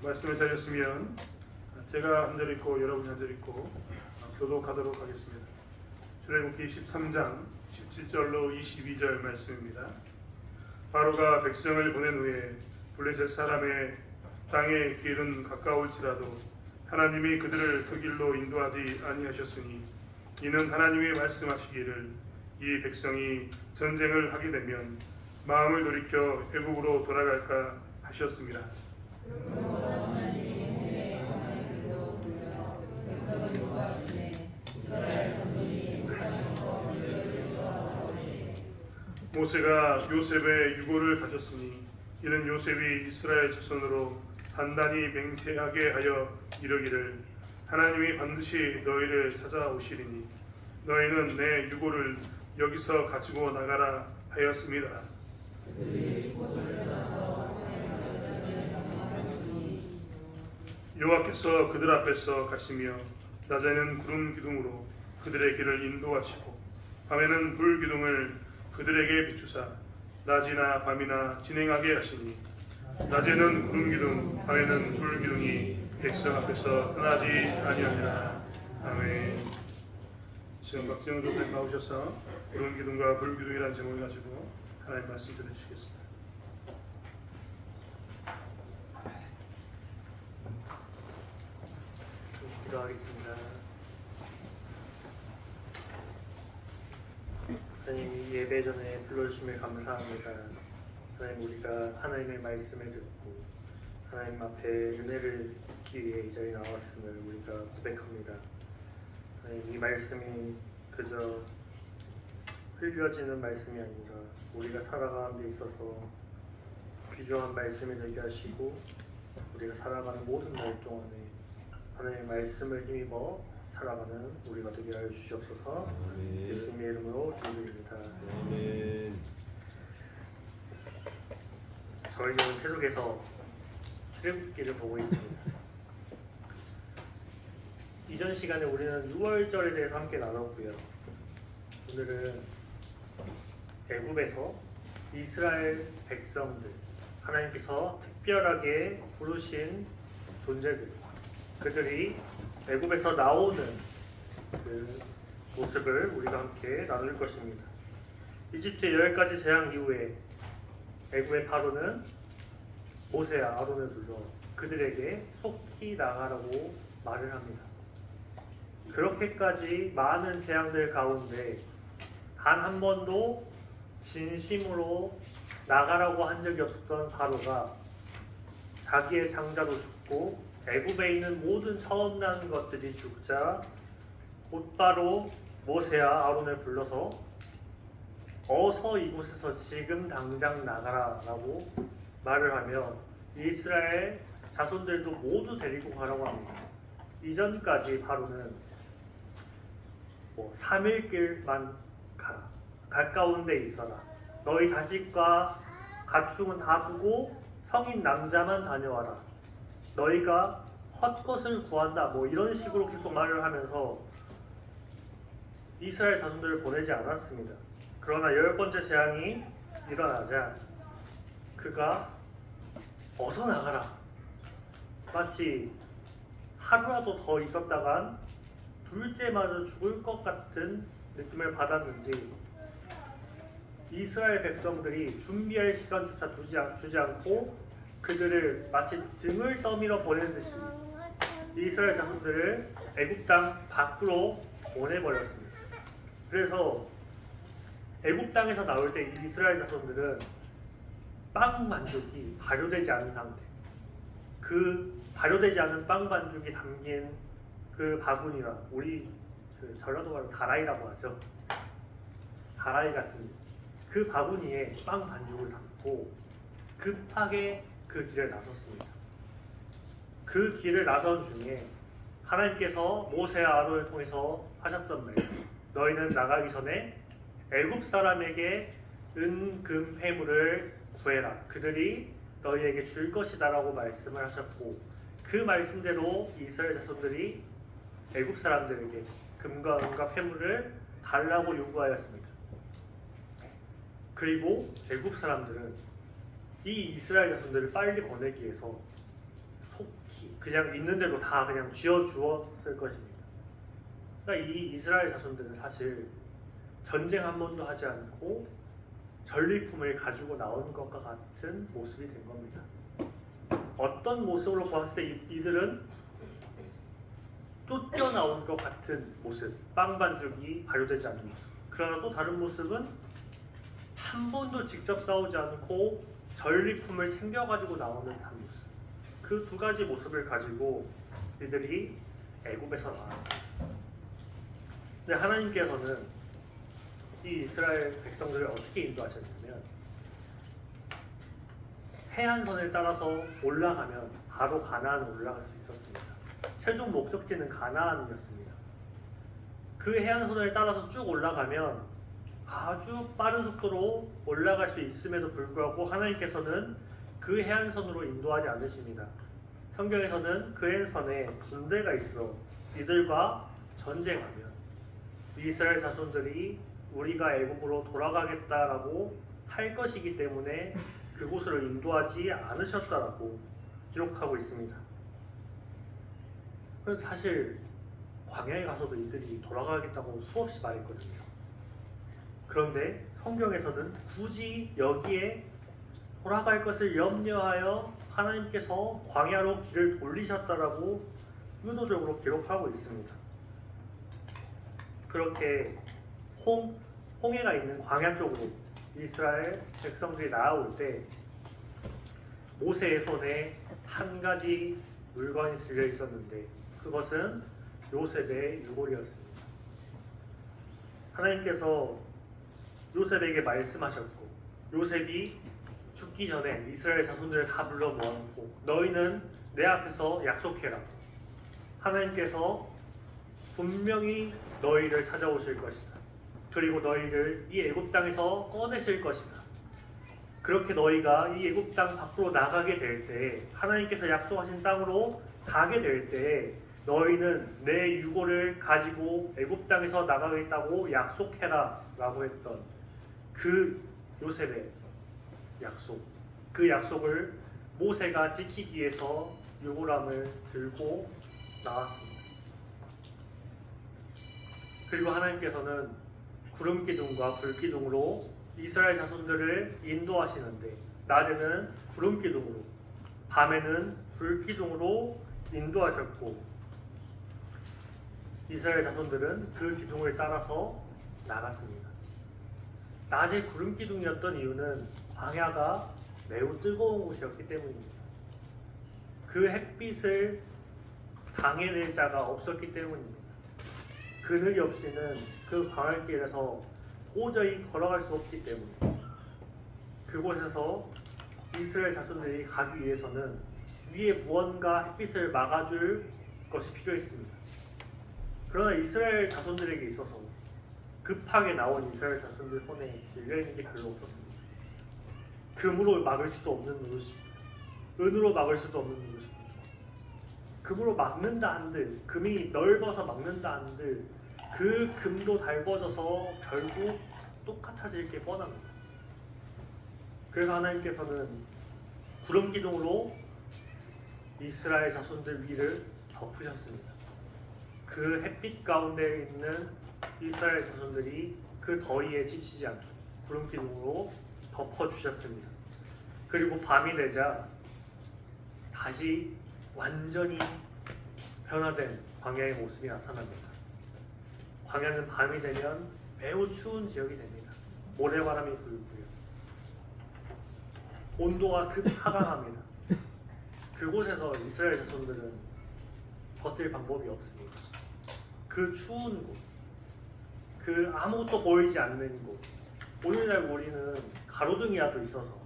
말씀을 잘렸으면 제가 한 절 읽고 여러분이 한 절 읽고 교독하도록 하겠습니다. 출애굽기 13장 17절로 22절 말씀입니다. 바로가 백성을 보낸 후에 블레셋 사람의 땅의 길은 가까울지라도 하나님이 그들을 그 길로 인도하지 아니하셨으니 이는 하나님이 말씀하시기를 이 백성이 전쟁을 하게 되면 마음을 돌이켜 애국으로 돌아갈까 하셨습니다. 모세가 요셉의 유고를 가졌으니 이는 요셉이 이스라엘 자손으로 단단히 맹세하게 하여 이르기를 하나님이 반드시 너희를 찾아오시리니 너희는 내 유고를 여기서 가지고 나가라 하였습니다. 여호와께서 그들 앞에서 가시며 낮에는 구름 기둥으로 그들의 길을 인도하시고 밤에는 불 기둥을 그들에게 비추사 낮이나 밤이나 진행하게 하시니 낮에는 구름 기둥 밤에는 불 기둥이 백성 앞에서 떠나지 아니하니라. 아멘. 지금 박지영 교수님 나오셔서 구름 기둥과 불 기둥이라는 제목을 가지고 하나님 말씀 들으시겠습니다. 기도하겠습니다. 하나님, 예배 전에 불러주심에 감사합니다. 하나님, 우리가 하나님의 말씀을 듣고 하나님 앞에 은혜를 받기 위해 이 자리에 나왔음을 우리가 고백합니다. 하나님, 이 말씀이 그저 흘려지는 말씀이 아니라 우리가 살아가는 데 있어서 귀중한 말씀이 되게 하시고 우리가 살아가는 모든 날 동안에 하나님의 말씀을 힘입어 살아가는 우리가 되게 하여 주시옵소서. 예수님의 이름으로 기도드립니다. 저희는 계속해서 출애굽기를 보고 있습니다. 이전 시간에 우리는 6월절에 대해서 함께 나눴고요. 오늘은 애굽에서 이스라엘 백성들, 하나님께서 특별하게 부르신 존재들, 그들이 애굽에서 나오는 그 모습을 우리가 함께 나눌 것입니다. 이집트 10가지 재앙 이후에 애굽의 바로는 모세와 아론을 불러 그들에게 속히 나가라고 말을 합니다. 그렇게까지 많은 재앙들 가운데 단 한 번도 진심으로 나가라고 한 적이 없었던 바로가 자기의 장자도 죽고 애굽에 있는 모든 처음 난 것들이 죽자 곧바로 모세와 아론을 불러서 어서 이곳에서 지금 당장 나가라 라고 말을 하며 이스라엘 자손들도 모두 데리고 가라고 합니다. 이전까지 바로는 3일 길만 가라, 가까운 데 있어라, 너희 자식과 가축은 다 두고 성인 남자만 다녀와라, 너희가 헛것을 구한다, 이런 식으로 계속 말을 하면서 이스라엘 자손들을 보내지 않았습니다. 그러나 10번째 재앙이 일어나자 그가 어서 나가라, 마치 하루라도 더 있었다간 둘째마저 죽을 것 같은 느낌을 받았는지 이스라엘 백성들이 준비할 시간조차 주지 않고 그들을 마치 등을 떠밀어 보내듯이 이스라엘 자손들을 애굽 땅 밖으로 보내버렸습니다. 그래서 애굽 땅에서 나올 때 이스라엘 자손들은 빵 반죽이 발효되지 않은 상태, 그 발효되지 않은 빵 반죽이 담긴 그 바구니가 우리 전라도 말로 다라이라고 하죠. 다라이 같은 그 바구니에 빵 반죽을 담고 급하게 그 길을 나섰습니다. 그 길을 나선 중에 하나님께서 모세와 아론을 통해서 하셨던 말씀, 너희는 나가기 전에 애굽 사람에게 은, 금, 폐물을 구해라, 그들이 너희에게 줄 것이다 라고 말씀을 하셨고 그 말씀대로 이스라엘 자손들이 애굽 사람들에게 금과 은과 폐물을 달라고 요구하였습니다. 그리고 애굽 사람들은 이 이스라엘 자손들을 빨리 보내기 위해서 그냥 있는 대로 다 그냥 쥐어 주었을 것입니다. 그러니까 이 이스라엘 자손들은 사실 전쟁 한 번도 하지 않고 전리품을 가지고 나온 것과 같은 모습이 된 겁니다. 어떤 모습으로 보았을 때 이들은 쫓겨나온 것 같은 모습, 빵 반죽이 발효되지 않는 모습. 그러나 또 다른 모습은 한 번도 직접 싸우지 않고 전리품을 챙겨가지고 나오는 한 모습. 그 두 가지 모습을 가지고 이들이 애굽에서 나왔습니다. 근데 하나님께서는 이 이스라엘 백성들을 어떻게 인도하셨냐면 해안선을 따라서 올라가면 바로 가나안으로 올라갈 수 있었습니다. 최종 목적지는 가나안이었습니다. 그 해안선을 따라서 쭉 올라가면 아주 빠른 속도로 올라갈 수 있음에도 불구하고 하나님께서는 그 해안선으로 인도하지 않으십니다. 성경에서는 그 해안선에 군대가 있어 이들과 전쟁하면 이스라엘 자손들이 우리가 애굽으로 돌아가겠다라고 할 것이기 때문에 그곳으로 인도하지 않으셨다라고 기록하고 있습니다. 사실 광야에 가서도 이들이 돌아가겠다고 수없이 말했거든요. 그런데 성경에서는 굳이 여기에 돌아갈 것을 염려하여 하나님께서 광야로 길을 돌리셨다라고 의도적으로 기록하고 있습니다. 그렇게 홍해가 있는 광야 쪽으로 이스라엘 백성들이 나아올 때 모세의 손에 한 가지 물건이 들려 있었는데 그것은 요셉의 유골이었습니다. 하나님께서 요셉에게 말씀하셨고 요셉이 죽기 전에 이스라엘 자손들을 다 불러 모아놓고 너희는 내 앞에서 약속해라. 하나님께서 분명히 너희를 찾아오실 것이다. 그리고 너희를 이 애굽 땅에서 꺼내실 것이다. 그렇게 너희가 이 애굽 땅 밖으로 나가게 될 때 하나님께서 약속하신 땅으로 가게 될 때 너희는 내 유골을 가지고 애굽 땅에서 나가겠다고 약속해라 라고 했던 그 요셉의 약속, 그 약속을 모세가 지키기 위해서 유골함을 들고 나왔습니다. 그리고 하나님께서는 구름기둥과 불기둥으로 이스라엘 자손들을 인도하시는데 낮에는 구름기둥으로 밤에는 불기둥으로 인도하셨고 이스라엘 자손들은 그 기둥을 따라서 나갔습니다. 낮에 구름기둥이었던 이유는 광야가 매우 뜨거운 곳이었기 때문입니다. 그 햇빛을 당해낼 자가 없었기 때문입니다. 그늘이 없이는 그 광야길에서 도저히 걸어갈 수 없기 때문에 그곳에서 이스라엘 자손들이 가기 위해서는 위에 무언가 햇빛을 막아줄 것이 필요했습니다. 그러나 이스라엘 자손들에게 있어서 급하게 나온 이스라엘 자손들 손에 열려있는 게 별로 없었습니다. 금으로 막을 수도 없는 노릇입니다. 은으로 막을 수도 없는 노릇입니다. 금으로 막는다 한들, 금이 넓어서 막는다 한들 그 금도 달궈져서 결국 똑같아질 게 뻔합니다. 그래서 하나님께서는 구름기둥으로 이스라엘 자손들 위를 덮으셨습니다. 그 햇빛 가운데 있는 이스라엘 자손들이 그 더위에 지치지 않게 구름기둥으로 덮어주셨습니다. 그리고 밤이 되자 다시 완전히 변화된 광야의 모습이 나타납니다. 광야는 밤이 되면 매우 추운 지역이 됩니다. 모래바람이 불고요. 온도가 급하강합니다. 그곳에서 이스라엘 자손들은 버틸 방법이 없습니다. 그 추운 곳, 그 아무것도 보이지 않는 곳. 오늘날 우리는 가로등이라도 있어서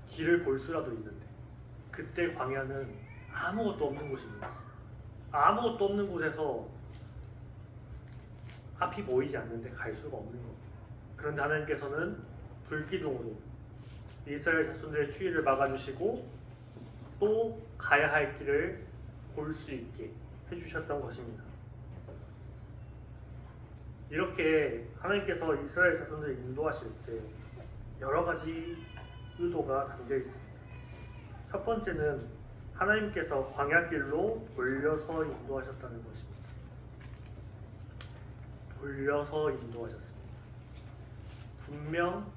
길을 볼 수라도 있는데 그때 광야는 아무것도 없는 곳입니다. 아무것도 없는 곳에서 앞이 보이지 않는데 갈 수가 없는 겁니다. 그런데 하나님께서는 불기둥으로 이스라엘 자손들의 추위를 막아주시고 또 가야 할 길을 볼 수 있게 해주셨던 것입니다. 이렇게 하나님께서 이스라엘 자손들을 인도하실 때 여러 가지 의도가 담겨 있습니다. 첫 번째는 하나님께서 광야길로 돌려서 인도하셨다는 것입니다. 돌려서 인도하셨습니다. 분명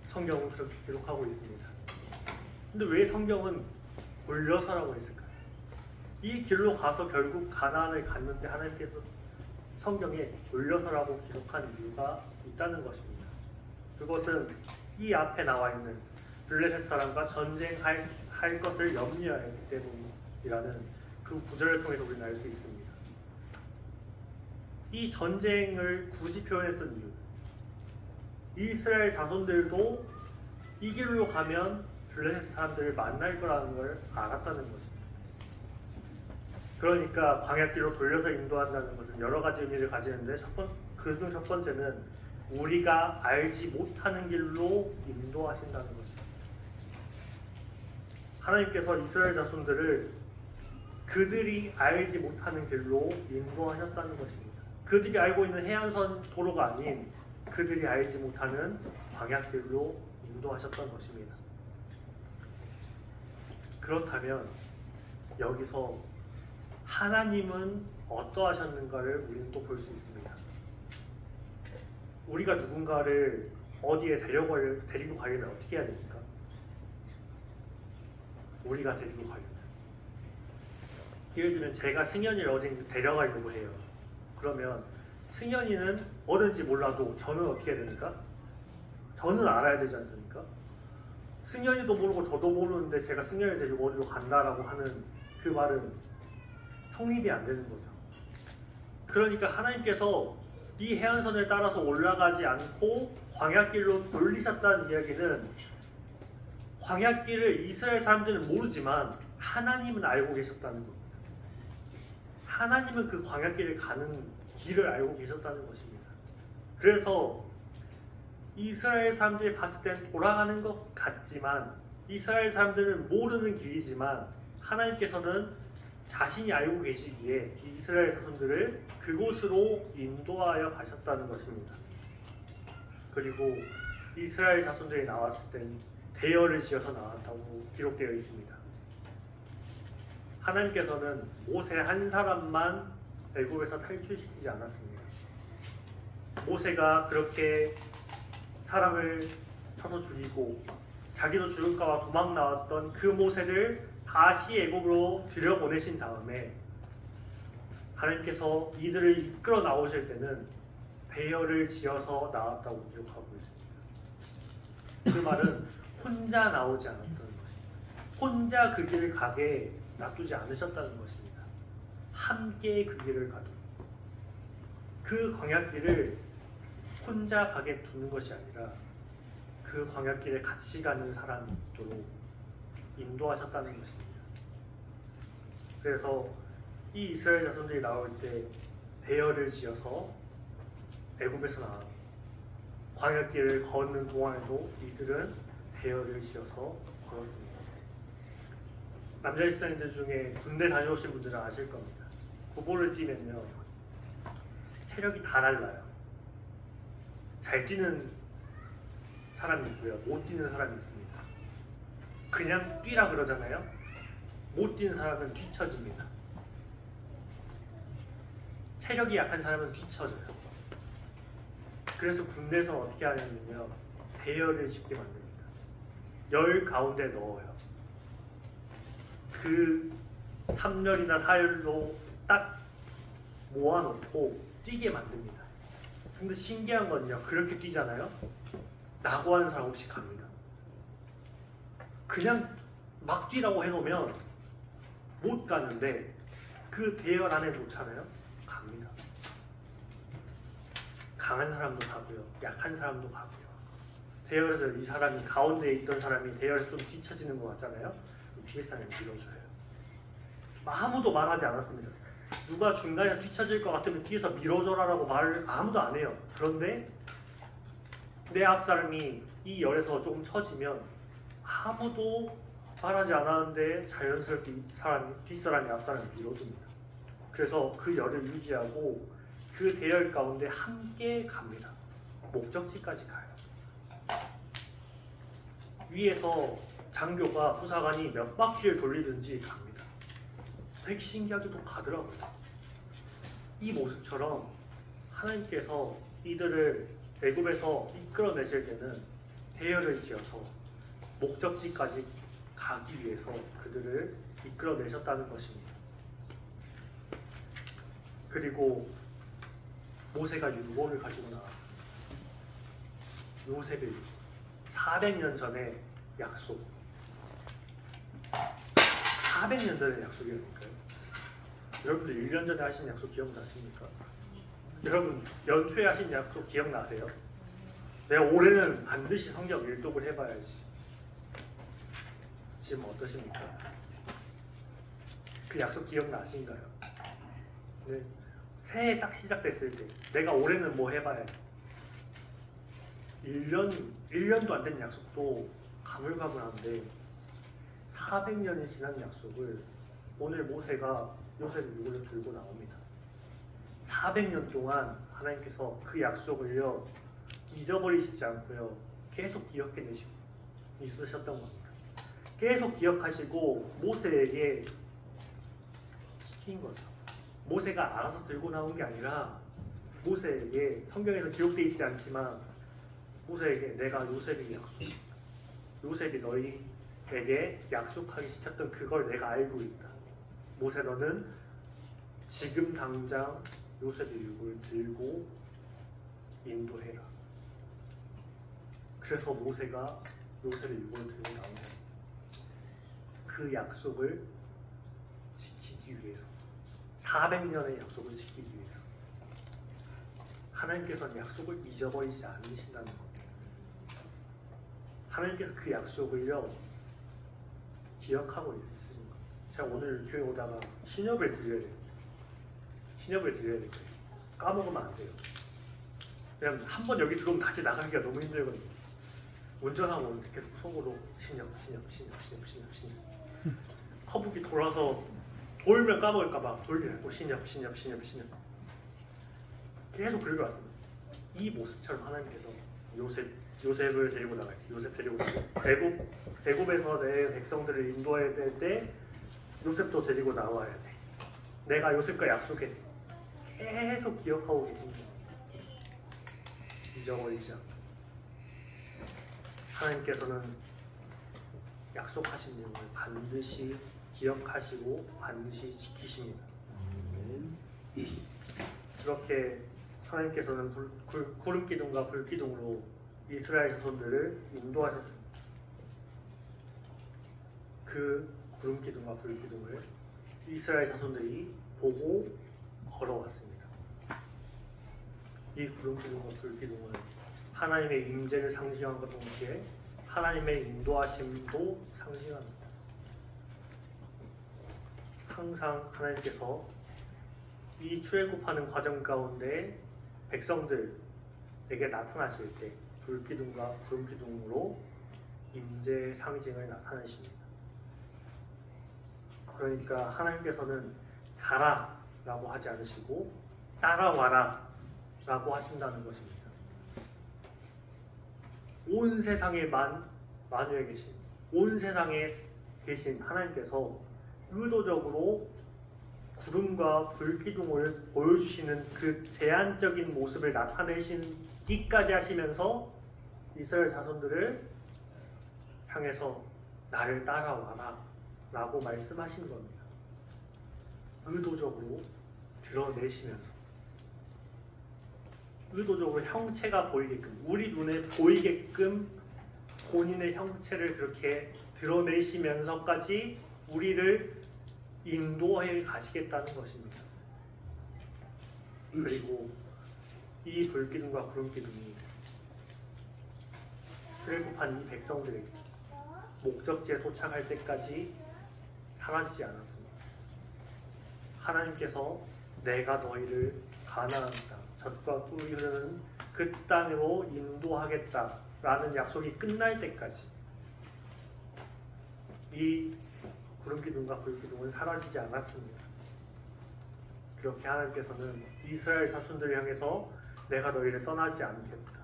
성경은 그렇게 기록하고 있습니다. 근데 왜 성경은 돌려서라고 했을까요? 이 길로 가서 결국 가나안을 갔는데 하나님께서 성경에 돌려서라고 기록한 이유가 있다는 것입니다. 그것은 이 앞에 나와 있는 블레셋 사람과 전쟁할 것을 염려했기 때문이라는 그 구절을 통해서 우리는 알 수 있습니다. 이 전쟁을 굳이 표현했던 이유, 이스라엘 자손들도 이 길로 가면 블레셋 사람들을 만날 거라는 걸 알았다는 것입니다. 그러니까 광야길로 돌려서 인도한다는 것은 여러 가지 의미를 가지는데 그중 첫 번째는 우리가 알지 못하는 길로 인도하신다는 것입니다. 하나님께서 이스라엘 자손들을 그들이 알지 못하는 길로 인도하셨다는 것입니다. 그들이 알고 있는 해안선 도로가 아닌 그들이 알지 못하는 광야길로 인도하셨던 것입니다. 그렇다면 여기서 하나님은 어떠하셨는가를 우리는 또 볼 수 있습니다. 우리가 누군가를 어디에 데리고 가려면 어떻게 해야 됩니까? 우리가 데리고 가려면, 예를 들면 제가 승현이를 어디 데려가려고 해요. 그러면 승현이는 어딘지 몰라도 저는 어떻게 해야 됩니까? 저는 알아야 되지 않습니까? 승현이도 모르고 저도 모르는데 제가 승현이 데리고 어디로 간다라고 하는 그 말은 성립이 안 되는 거죠. 그러니까 하나님께서 이 해안선을 따라서 올라가지 않고 광야길로 돌리셨다는 이야기는 광야길을 이스라엘 사람들은 모르지만 하나님은 알고 계셨다는 겁니다. 하나님은 그 광야길을 가는 길을 알고 계셨다는 것입니다. 그래서 이스라엘 사람들이 봤을 땐 돌아가는 것 같지만 이스라엘 사람들은 모르는 길이지만 하나님께서는 자신이 알고 계시기에 이스라엘 자손들을 그곳으로 인도하여 가셨다는 것입니다. 그리고 이스라엘 자손들이 나왔을 땐 대열을 지어서 나왔다고 기록되어 있습니다. 하나님께서는 모세 한 사람만 애굽에서 탈출시키지 않았습니다. 모세가 그렇게 사람을 쳐서 죽이고 자기도 죽을까봐 도망 나왔던 그 모세를 다시 애굽으로 들여보내신 다음에 하나님께서 이들을 이끌어 나오실 때는 배열을 지어서 나왔다고 기록하고 있습니다. 그 말은 혼자 나오지 않았다는 것입니다. 혼자 그 길을 가게 놔두지 않으셨다는 것입니다. 함께 그 길을 가도록. 그 광야길을 혼자 가게 두는 것이 아니라 그 광야길에 같이 가는 사람이 있도록 인도하셨다는 것입니다. 그래서 이 이스라엘 자손들이 나올 때 배열을 지어서 애굽에서 나와 광야길을 걷는 동안에도 이들은 배열을 지어서 걸었습니다. 남자 이스라엘들 중에 군대 다녀오신 분들은 아실 겁니다. 구보를 뛰면요 체력이 다 달라요. 잘 뛰는 사람이 있고요, 못 뛰는 사람이 있습니다. 그냥 뛰라 그러잖아요. 못 뛰는 사람은 뒤처집니다. 체력이 약한 사람은 뒤처져요. 그래서 군대에서 어떻게 하냐면요, 배열을 짓게 만듭니다. 열 가운데 넣어요. 그 3열이나 4열로 딱 모아놓고 뛰게 만듭니다. 근데 신기한 건요, 그렇게 뛰잖아요. 낙오하는 사람 없이 갑니다. 그냥 막 뛰라고 해놓으면 못 가는데 그 대열 안에 놓잖아요. 갑니다. 강한 사람도 가고요, 약한 사람도 가고요. 대열에서 이 사람이 가운데에 있던 사람이 대열에 좀 뒤처지는 것 같잖아요. 뒤에 사람이 밀어줘요. 아무도 말하지 않았습니다. 누가 중간에 뒤처질 것 같으면 뒤에서 밀어줘라라고 말을 아무도 안 해요. 그런데 내 앞 사람이 이 열에서 조금 처지면 아무도 말하지 않았는데 자연스럽게 뒷사람이 앞사람이 밀어줍니다. 그래서 그 열을 유지하고 그 대열 가운데 함께 갑니다. 목적지까지 가요. 위에서 장교가 부사관이 몇 바퀴를 돌리든지 갑니다. 되게 신기하게도 가더라고요. 이 모습처럼 하나님께서 이들을 애굽에서 이끌어내실 때는 대열을 지어서 목적지까지 가기 위해서 그들을 이끌어내셨다는 것입니다. 그리고 모세가 율법을 가지고 나와 요셉의 400년 전의 약속, 400년 전의 약속이라니까요. 여러분들 1년 전에 하신 약속 기억나십니까? 여러분 연초에 하신 약속 기억나세요? 내가 올해는 반드시 성경 일독을 해봐야지. 지금 어떠십니까? 그 약속 기억나신가요? 네. 새해 딱 시작됐을 때 내가 올해는 뭐 해봐야지. 1년도 안 된 약속도 가물가물한데 400년이 지난 약속을 오늘 모세가 요셉의 유골을 들고 나옵니다. 400년 동안 하나님께서 그 약속을요 잊어버리시지 않고요 계속 기억해내시고 있으셨던 겁니다. 계속 기억하시고 모세에게 시킨 거죠. 모세가 알아서 들고 나온 게 아니라 모세에게 성경에서 기록되어 있지 않지만 모세에게 내가 요셉이 요셉이 너희에게 약속하기 시켰던 그걸 내가 알고 있다. 모세 너는 지금 당장 요셉의 유골을 들고 인도해라. 그래서 모세가 요셉의 유골을 들고 나옵니다. 그 약속을 지키기 위해서 400년의 약속을 지키기 위해서 하나님께서는 약속을 잊어버리지 않으신다는 겁니다. 하나님께서 그 약속을요 기억하고 있으신 거예요. 제가 오늘 교회 오다가 신협을 드려야 돼요. 신협을 드려야 돼요. 까먹으면 안 돼요. 왜냐면 한번 여기 들어오면 다시 나가기가 너무 힘들거든요. 운전하고 오는데 계속 속으로 신협 커브기 돌아서 돌면 까먹을까봐 돌리고 신협 계속 긁어왔습니다. 이 모습처럼 하나님께서 요셉을 데리고 나가요. 요셉 데리고 나가요. 애굽에서 내 백성들을 인도해야 될 때 요셉도 데리고 나와야 돼. 내가 요셉과 약속했어. 계속 기억하고 계십니다. 잊어버리지 않고 하나님께서는 약속하신 내용을 반드시 기억하시고 반드시 지키십니다. 그렇게 하나님께서는 구름기둥과 불기둥으로 이스라엘 자손들을 인도하셨습니다. 그 구름기둥과 불기둥을 이스라엘 자손들이 보고 걸어왔습니다. 이 구름기둥과 불기둥은 하나님의 임재를 상징하는 것 동시에 하나님의 인도하심도 상징합니다. 항상 하나님께서 이 출애굽하는 과정 가운데 백성들에게 나타나실 때 불기둥과 구름기둥으로 임재의 상징을 나타내십니다. 그러니까 하나님께서는 가라 라고 하지 않으시고 따라와라 라고 하신다는 것입니다. 온 세상에 만유에 계신 온 세상에 계신 하나님께서 의도적으로 구름과 불기둥을 보여주시는 그 제한적인 모습을 나타내시기까지 하시면서 이스라엘 자손들을 향해서 나를 따라와라 라고 말씀하신 겁니다. 의도적으로 드러내시면서 의도적으로 형체가 보이게끔 우리 눈에 보이게끔 본인의 형체를 그렇게 드러내시면서까지 우리를 인도해 가시겠다는 것입니다. 그리고 이 불기둥과 구름기둥이 출애굽한 이 백성들에게 목적지에 도착할 때까지 사라지지 않았습니다. 하나님께서 내가 너희를 가나안 땅, 젖과 꿀이 흐르는 그 땅으로 인도하겠다라는 약속이 끝날 때까지 이 구름기둥과 불기둥은 사라지지 않았습니다. 그렇게 하나님께서는 이스라엘 자손들을 향해서 내가 너희를 떠나지 않겠다.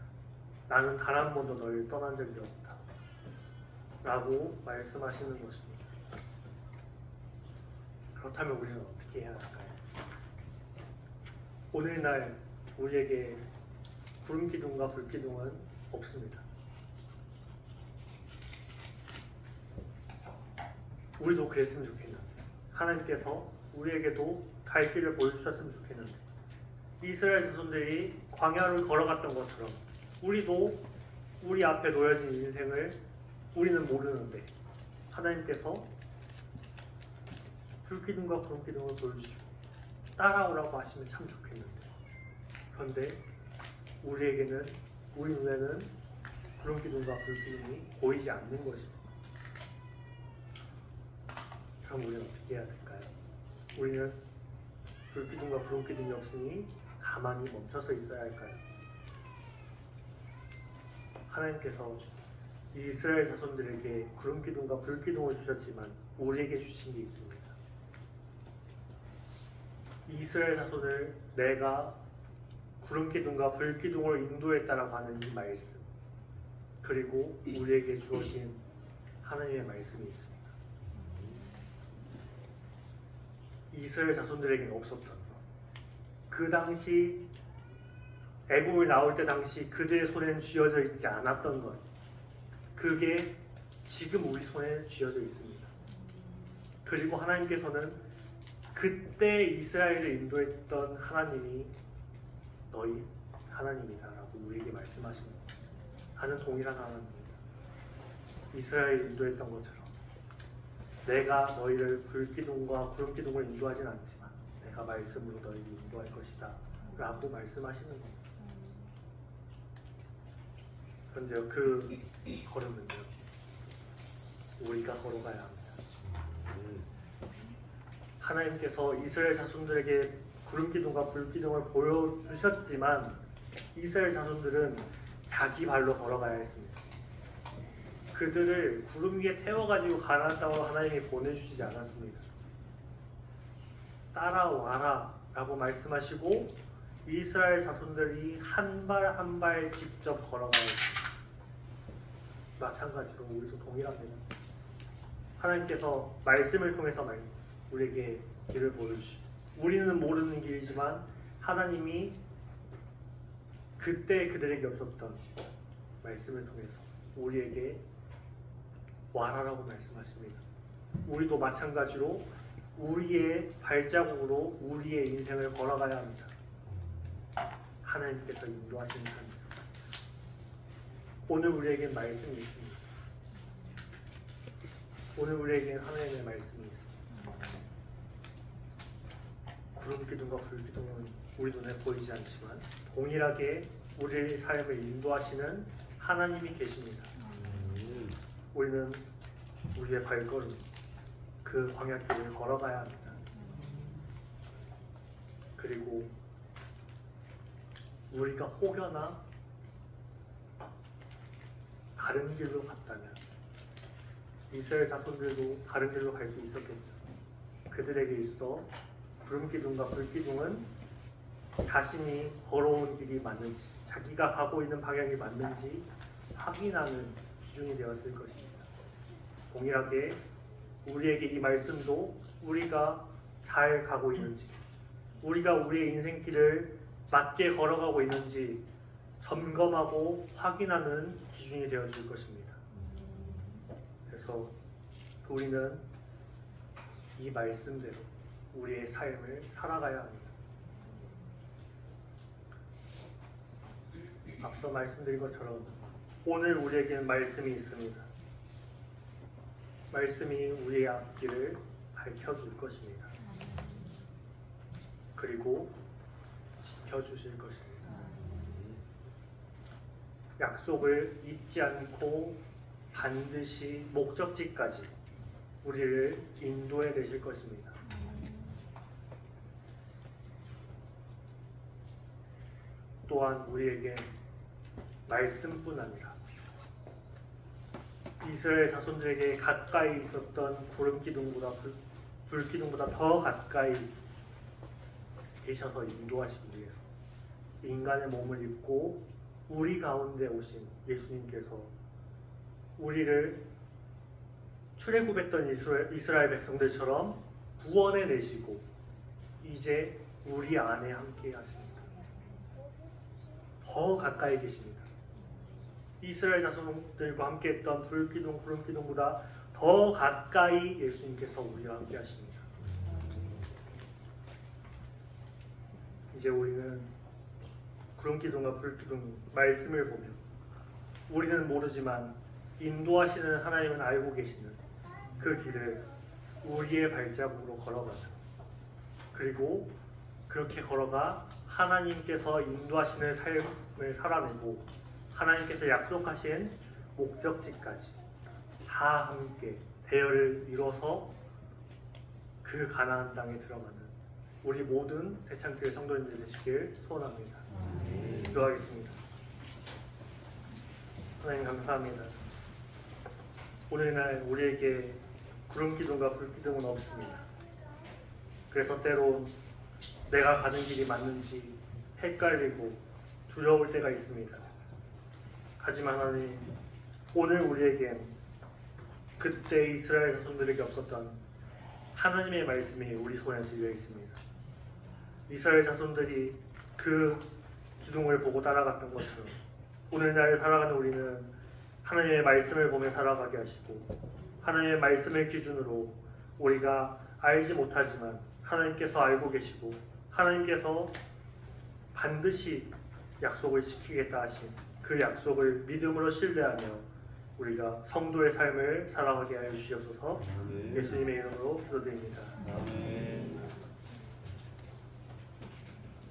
나는 단 한 번도 너희를 떠난 적이 없다. 라고 말씀하시는 것입니다. 그렇다면 우리는 어떻게 해야 할까요? 오늘날 우리에게 구름기둥과 불기둥은 없습니다. 우리도 그랬으면 좋겠는데, 하나님께서 우리에게도 갈 길을 보여주셨으면 좋겠는데, 이스라엘 자손들이 광야를 걸어갔던 것처럼 우리도 우리 앞에 놓여진 인생을 우리는 모르는데 하나님께서 불기둥과 구름기둥을 보여주시고 따라오라고 하시면 참 좋겠는데, 그런데 우리 눈에는 구름기둥과 불기둥이 보이지 않는 것입니다. 그럼 우리는 어떻게 해야 될까요? 우리는 불기둥과 구름기둥이 없으니 가만히 멈춰서 있어야 할까요? 하나님께서 이스라엘 자손들에게 구름기둥과 불기둥을 주셨지만 우리에게 주신 게 있습니다. 이스라엘 자손을 내가 구름기둥과 불기둥으로 인도했다라고 하는 이 말씀, 그리고 우리에게 주어진 하나님의 말씀이 있습니다. 이스라엘 자손들에게는 없었던 것, 그 당시 애굽을 나올 때 당시 그들의 손에는 쥐어져 있지 않았던 것, 그게 지금 우리 손에 쥐어져 있습니다. 그리고 하나님께서는 그때 이스라엘을 인도했던 하나님이 너희 하나님이다라고 우리에게 말씀하십니다. 하는 동일한 하나님입니다. 이스라엘을 인도했던 것처럼 내가 너희를 불기둥과 구름기둥을 인도하진 않지만 내가 말씀으로 너희를 인도할 것이다 라고 말씀하시는 겁니다. 그런데요, 그 걸음은요, 우리가 걸어가야 합니다. 하나님께서 이스라엘 자손들에게 구름기둥과 불기둥을 보여주셨지만 이스라엘 자손들은 자기 발로 걸어가야 했습니다. 그들을 구름 위에 태워가지고 가나안 땅으로 하나님이 보내주시지 않았습니다. 따라와라 라고 말씀하시고 이스라엘 자손들이 한 발 한 발 직접 걸어가야 했습니다. 마찬가지로 우리도 동일합니다. 하나님께서 말씀을 통해서 우리에게 길을 보여주시고 우리는 모르는 길이지만 하나님이 그때 그들에게 없었던 말씀을 통해서 우리에게 와라라고 말씀하십니다. 우리도 마찬가지로 우리의 발자국으로 우리의 인생을 걸어가야 합니다. 하나님께서 인도하시는 삶입니다. 오늘 우리에게 말씀이 있습니다. 오늘 우리에게 하나님의 말씀이 있습니다. 구름기둥과 불기둥은 우리 눈에 보이지 않지만 동일하게 우리의 삶을 인도하시는 하나님이 계십니다. 우리는 우리의 발걸음, 그 광야길을 걸어가야 합니다. 그리고 우리가 혹여나 다른 길로 갔다면 이스라엘 자손들도 다른 길로 갈 수 있었겠죠. 그들에게 있어 구름기둥과 불기둥은 자신이 걸어온 길이 맞는지, 자기가 가고 있는 방향이 맞는지 확인하는 기준이 되었을 것입니다. 동일하게 우리에게 이 말씀도 우리가 잘 가고 있는지, 우리가 우리의 인생길을 맞게 걸어가고 있는지 점검하고 확인하는 기준이 되어질 것입니다. 그래서 우리는 이 말씀대로 우리의 삶을 살아가야 합니다. 앞서 말씀드린 것처럼 오늘 우리에게는 말씀이 있습니다. 말씀이 우리의 앞길을 밝혀줄 것입니다. 그리고 지켜주실 것입니다. 약속을 잊지 않고 반드시 목적지까지 우리를 인도해 내실 것입니다. 또한 우리에게 말씀뿐 아니라 이스라엘 자손들에게 가까이 있었던 구름기둥보다 불기둥보다 더 가까이 계셔서 인도하시기 위해서 인간의 몸을 입고 우리 가운데 오신 예수님께서 우리를 출애굽했던 이스라엘 백성들처럼 구원해 내시고 이제 우리 안에 함께 하십니다. 더 가까이 계십니다. 이스라엘 자손들과 함께했던 불기둥, 구름기둥보다 더 가까이 예수님께서 우리와 함께 하십니다. 이제 우리는 구름기둥과 불기둥 말씀을 보며 우리는 모르지만 인도하시는 하나님은 알고 계시는 그 길을 우리의 발자국으로 걸어가자. 그리고 그렇게 걸어가 하나님께서 인도하시는 삶을 살아내고 하나님께서 약속하신 목적지까지 다 함께 대열을 이뤄서 그 가나안 땅에 들어가는 우리 모든 대창교회 성도님들 되시길 소원합니다. 기도하겠습니다. 하나님 감사합니다. 오늘날 우리에게 구름기둥과 불기둥은 없습니다. 그래서 때론 내가 가는 길이 맞는지 헷갈리고 두려울 때가 있습니다. 하지만 하나님, 오늘 우리에겐 그때 이스라엘 자손들에게 없었던 하나님의 말씀이 우리 손에 들려 있습니다. 이스라엘 자손들이 그 기둥을 보고 따라갔던 것처럼 오늘날 살아가는 우리는 하나님의 말씀을 보며 살아가게 하시고 하나님의 말씀을 기준으로 우리가 알지 못하지만 하나님께서 알고 계시고 하나님께서 반드시 약속을 지키겠다 하신 그 약속을 믿음으로 신뢰하며 우리가 성도의 삶을 살아가게 하여 주시옵소서. 예수님의 이름으로 기도드립니다. 아멘.